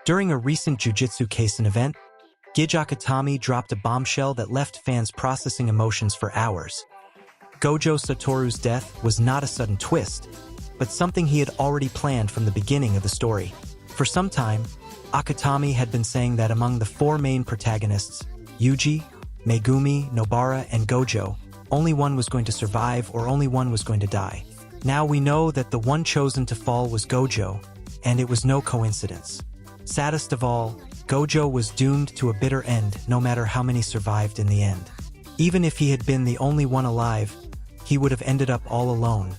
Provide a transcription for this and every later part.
During a recent Jujutsu Kaisen event, Akatami dropped a bombshell that left fans processing emotions for hours. Gojo Satoru's death was not a sudden twist, but something he had already planned from the beginning of the story. For some time, Akatami had been saying that among the four main protagonists, Yuji, Megumi, Nobara, and Gojo, only one was going to survive or only one was going to die. Now we know that the one chosen to fall was Gojo, and it was no coincidence. Saddest of all, Gojo was doomed to a bitter end no matter how many survived in the end. Even if he had been the only one alive, he would have ended up all alone,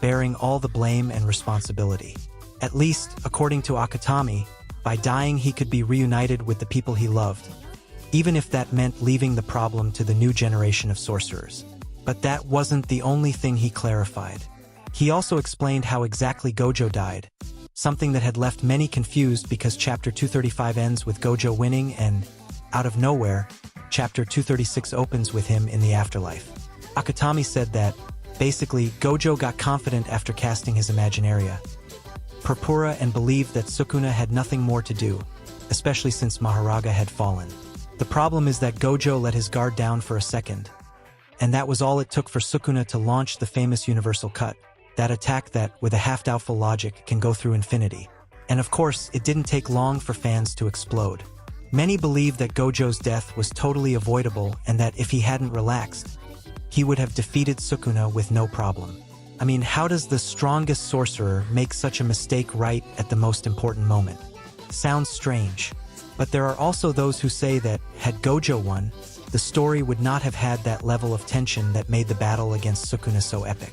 bearing all the blame and responsibility. At least, according to Akatami, by dying he could be reunited with the people he loved, even if that meant leaving the problem to the new generation of sorcerers. But that wasn't the only thing he clarified. He also explained how exactly Gojo died, something that had left many confused because Chapter 235 ends with Gojo winning and, out of nowhere, Chapter 236 opens with him in the afterlife. Akatami said that, basically, Gojo got confident after casting his Imaginaria Purpura and believed that Sukuna had nothing more to do, especially since Maharaga had fallen. The problem is that Gojo let his guard down for a second, and that was all it took for Sukuna to launch the famous Universal Cut, that attack that, with a half-doubtful logic, can go through infinity. And of course, it didn't take long for fans to explode. Many believe that Gojo's death was totally avoidable and that if he hadn't relaxed, he would have defeated Sukuna with no problem. I mean, how does the strongest sorcerer make such a mistake right at the most important moment? Sounds strange. But there are also those who say that, had Gojo won, the story would not have had that level of tension that made the battle against Sukuna so epic.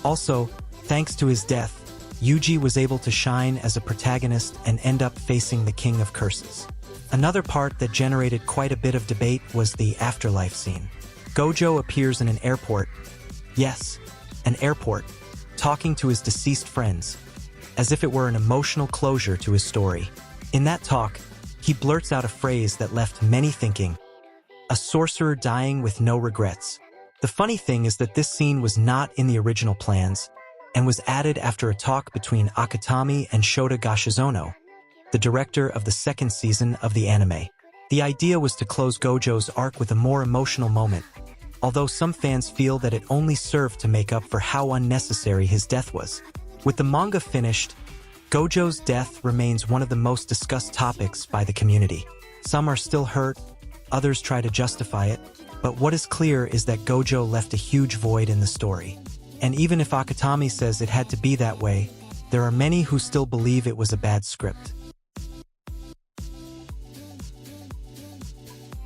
Also, thanks to his death, Yuji was able to shine as a protagonist and end up facing the King of Curses. Another part that generated quite a bit of debate was the afterlife scene. Gojo appears in an airport, yes, an airport, talking to his deceased friends, as if it were an emotional closure to his story. In that talk, he blurts out a phrase that left many thinking, "A sorcerer dying with no regrets." The funny thing is that this scene was not in the original plans, and was added after a talk between Akatami and Shota Gashizono, the director of the second season of the anime. The idea was to close Gojo's arc with a more emotional moment, although some fans feel that it only served to make up for how unnecessary his death was. With the manga finished, Gojo's death remains one of the most discussed topics by the community. Some are still hurt, others try to justify it, but what is clear is that Gojo left a huge void in the story. And even if Akatami says it had to be that way, there are many who still believe it was a bad script.